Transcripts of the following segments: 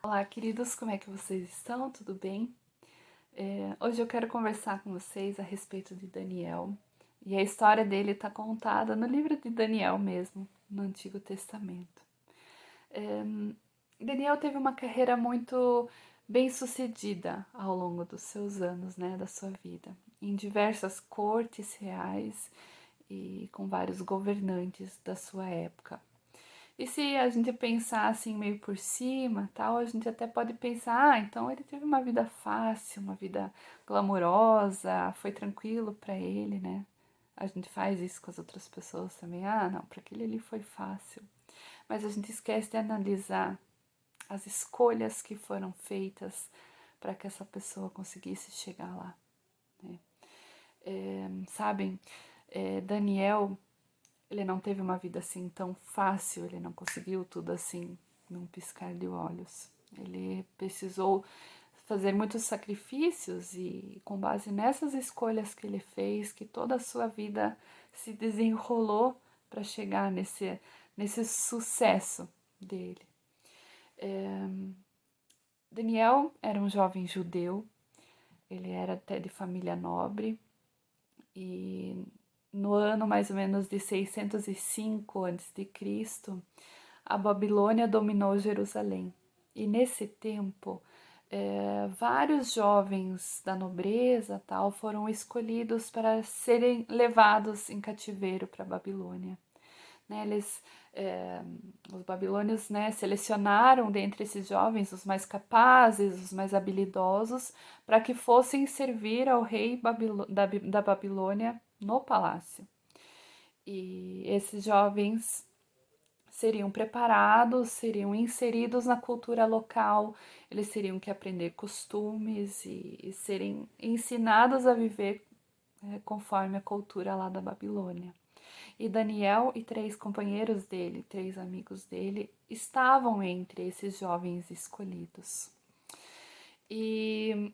Olá, queridos, como é que vocês estão? Tudo bem? Hoje eu quero conversar com vocês a respeito de Daniel. E a história dele está contada no livro de Daniel mesmo, no Antigo Testamento. É, Daniel teve uma carreira muito bem-sucedida ao longo dos seus anos, né, da sua vida, em diversas cortes reais e com vários governantes da sua época. E se a gente pensar assim meio por cima, tal, a gente até pode pensar, então ele teve uma vida fácil, uma vida glamourosa, foi tranquilo para ele, né? A gente faz isso com as outras pessoas também. Ah, não, para aquele ali foi fácil. Mas a gente esquece de analisar as escolhas que foram feitas para que essa pessoa conseguisse chegar lá, né? Sabem, Daniel, ele não teve uma vida assim tão fácil, ele não conseguiu tudo assim num piscar de olhos. Ele precisou fazer muitos sacrifícios e com base nessas escolhas que ele fez, que toda a sua vida se desenrolou para chegar nesse sucesso dele. Daniel era um jovem judeu, ele era até de família nobre e no ano mais ou menos de 605 a.C., a Babilônia dominou Jerusalém. E nesse tempo, vários jovens da nobreza tal foram escolhidos para serem levados em cativeiro para a Babilônia. Né, os babilônios, né, selecionaram dentre esses jovens os mais capazes, os mais habilidosos, para que fossem servir ao rei da Babilônia no palácio. E esses jovens seriam preparados, seriam inseridos na cultura local, eles teriam que aprender costumes e serem ensinados a viver conforme a cultura lá da Babilônia. E Daniel e três companheiros dele, três amigos dele, estavam entre esses jovens escolhidos. E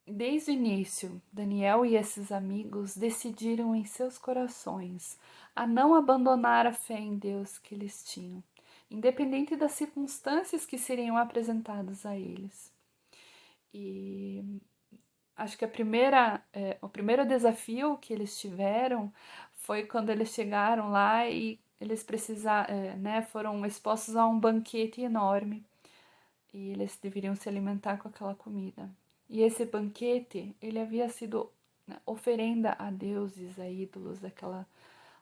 desde o início, Daniel e esses amigos decidiram em seus corações a não abandonar a fé em Deus que eles tinham, independente das circunstâncias que seriam apresentadas a eles. E acho que o primeiro desafio que eles tiveram foi quando eles chegaram lá e eles precisaram, né, foram expostos a um banquete enorme e eles deveriam se alimentar com aquela comida. E esse banquete, ele havia sido, né, oferenda a deuses, a ídolos daquela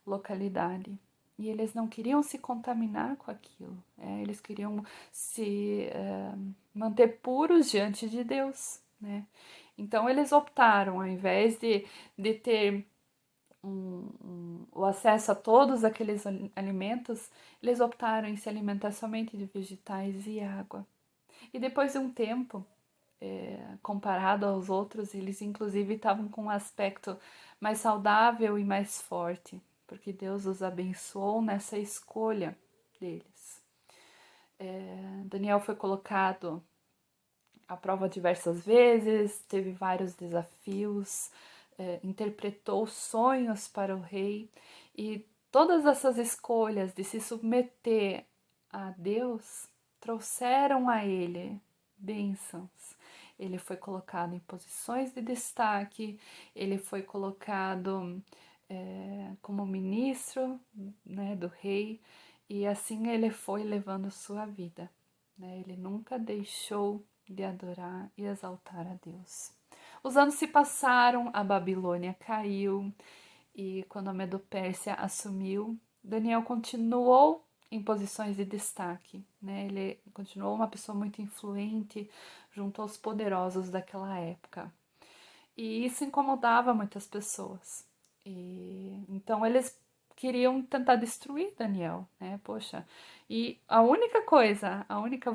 localidade. E eles não queriam se contaminar com aquilo, eles queriam se manter puros diante de Deus, né? Então eles optaram, ao invés de ter o acesso a todos aqueles alimentos, eles optaram em se alimentar somente de vegetais e água. E depois de um tempo, comparado aos outros, eles inclusive estavam com um aspecto mais saudável e mais forte, porque Deus os abençoou nessa escolha deles. Daniel foi colocado à prova diversas vezes, teve vários desafios, interpretou sonhos para o rei e todas essas escolhas de se submeter a Deus trouxeram a ele bênçãos. Ele foi colocado em posições de destaque, ele foi colocado como ministro, né, do rei, e assim ele foi levando sua vida. Né? Ele nunca deixou de adorar e exaltar a Deus. Os anos se passaram, a Babilônia caiu, e quando a Medo-Pérsia assumiu, Daniel continuou em posições de destaque, né? Ele continuou uma pessoa muito influente junto aos poderosos daquela época. E isso incomodava muitas pessoas. E então eles queriam tentar destruir Daniel, né? Poxa. E a única coisa, a única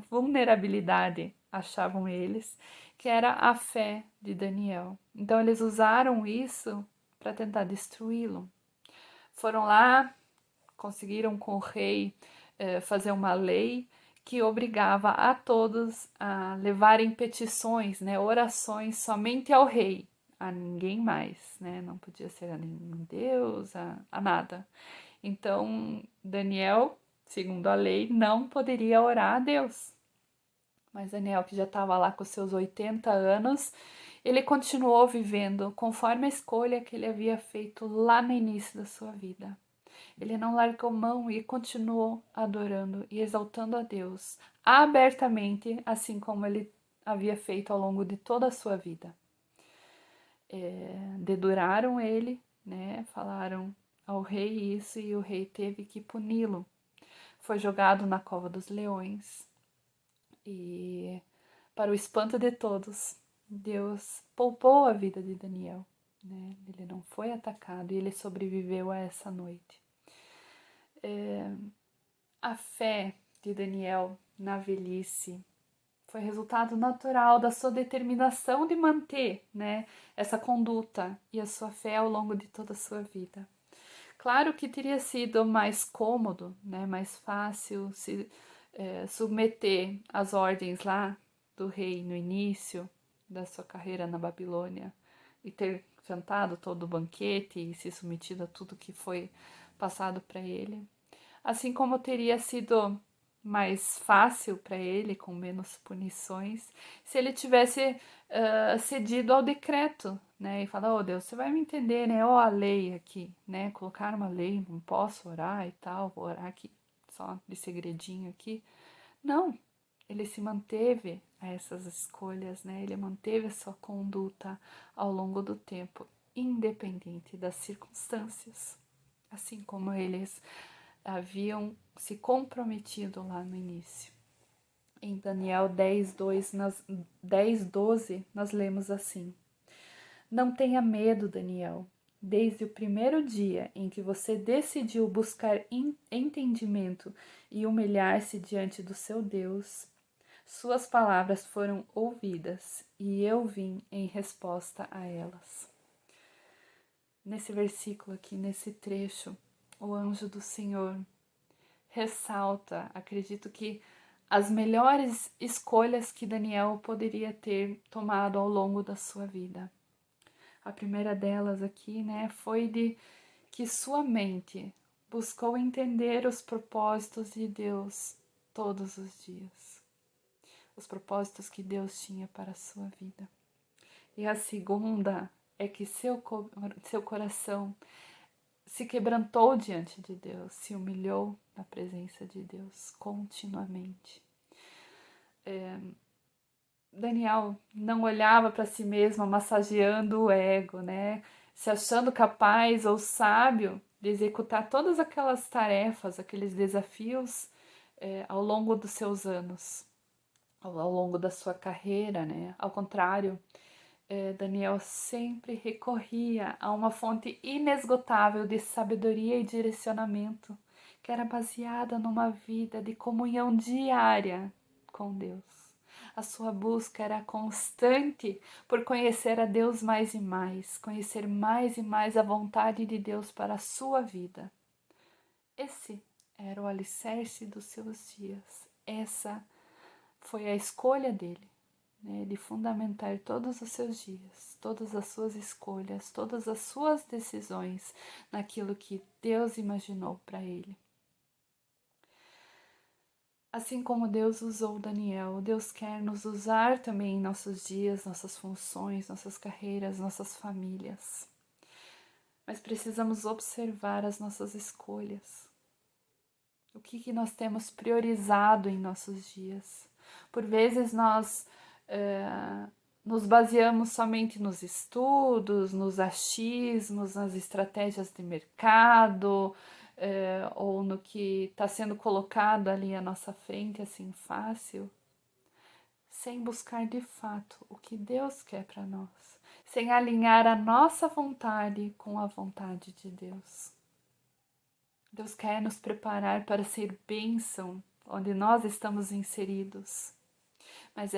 vulnerabilidade, achavam eles, que era a fé de Daniel. Então eles usaram isso para tentar destruí-lo. Foram lá, conseguiram com o rei fazer uma lei que obrigava a todos a levarem petições, né, orações somente ao rei, a ninguém mais, né, não podia ser a nenhum deus, a nada. Então, Daniel, segundo a lei, não poderia orar a Deus. Mas Daniel, que já estava lá com seus 80 anos, ele continuou vivendo conforme a escolha que ele havia feito lá no início da sua vida. Ele não largou mão e continuou adorando e exaltando a Deus abertamente, assim como ele havia feito ao longo de toda a sua vida. Deduraram ele, né? Falaram ao rei isso e o rei teve que puni-lo. Foi jogado na cova dos leões e, para o espanto de todos, Deus poupou a vida de Daniel, né? Ele não foi atacado e ele sobreviveu a essa noite. A fé de Daniel na velhice foi resultado natural da sua determinação de manter, né, essa conduta e a sua fé ao longo de toda a sua vida. Claro que teria sido mais cômodo, né, mais fácil se submeter às ordens lá do rei no início da sua carreira na Babilônia e ter jantado todo o banquete e se submetido a tudo que foi passado para ele. Assim como teria sido mais fácil para ele, com menos punições, se ele tivesse cedido ao decreto, né? E falar, oh Deus, você vai me entender, né? Ó, a lei aqui, né? Colocar uma lei, não posso orar e tal, vou orar aqui só de segredinho aqui. Não, ele se manteve a essas escolhas, né? Ele manteve a sua conduta ao longo do tempo, independente das circunstâncias, assim como eles haviam se comprometido lá no início. Em Daniel 10:12, nós lemos assim: Não tenha medo, Daniel. Desde o primeiro dia em que você decidiu buscar entendimento e humilhar-se diante do seu Deus, suas palavras foram ouvidas e eu vim em resposta a elas. Nesse versículo aqui, nesse trecho, o anjo do Senhor ressalta, acredito que as melhores escolhas que Daniel poderia ter tomado ao longo da sua vida. A primeira delas aqui, né, foi de que sua mente buscou entender os propósitos de Deus todos os dias. Os propósitos que Deus tinha para a sua vida. E a segunda é que seu coração se quebrantou diante de Deus, se humilhou na presença de Deus continuamente. Daniel não olhava para si mesmo massageando o ego, né? Se achando capaz ou sábio de executar todas aquelas tarefas, aqueles desafios ao longo dos seus anos, ao longo da sua carreira, né? Ao contrário, Daniel sempre recorria a uma fonte inesgotável de sabedoria e direcionamento, que era baseada numa vida de comunhão diária com Deus. A sua busca era constante por conhecer a Deus mais e mais, conhecer mais e mais a vontade de Deus para a sua vida. Esse era o alicerce dos seus dias. Essa foi a escolha dele, né, de fundamentar todos os seus dias, todas as suas escolhas, todas as suas decisões naquilo que Deus imaginou para ele. Assim como Deus usou Daniel, Deus quer nos usar também em nossos dias, nossas funções, nossas carreiras, nossas famílias. Mas precisamos observar as nossas escolhas. O que nós temos priorizado em nossos dias? Por vezes nós nos baseamos somente nos estudos, nos achismos, nas estratégias de mercado, ou no que está sendo colocado ali à nossa frente, assim fácil, sem buscar de fato o que Deus quer para nós, sem alinhar a nossa vontade com a vontade de Deus. Deus quer nos preparar para ser bênção onde nós estamos inseridos. Mas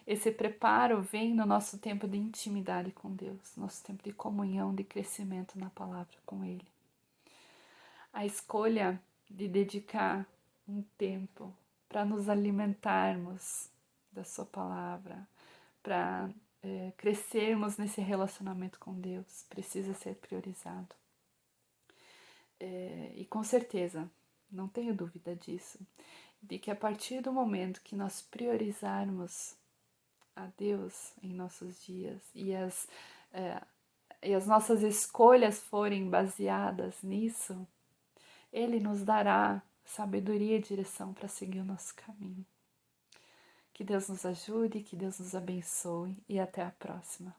esse preparo vem no nosso tempo de intimidade com Deus, nosso tempo de comunhão, de crescimento na palavra com Ele. A escolha de dedicar um tempo para nos alimentarmos da Sua palavra, para crescermos nesse relacionamento com Deus, precisa ser priorizado. E com certeza, não tenho dúvida disso, de que a partir do momento que nós priorizarmos a Deus em nossos dias e as nossas escolhas forem baseadas nisso, Ele nos dará sabedoria e direção para seguir o nosso caminho. Que Deus nos ajude, que Deus nos abençoe e até a próxima.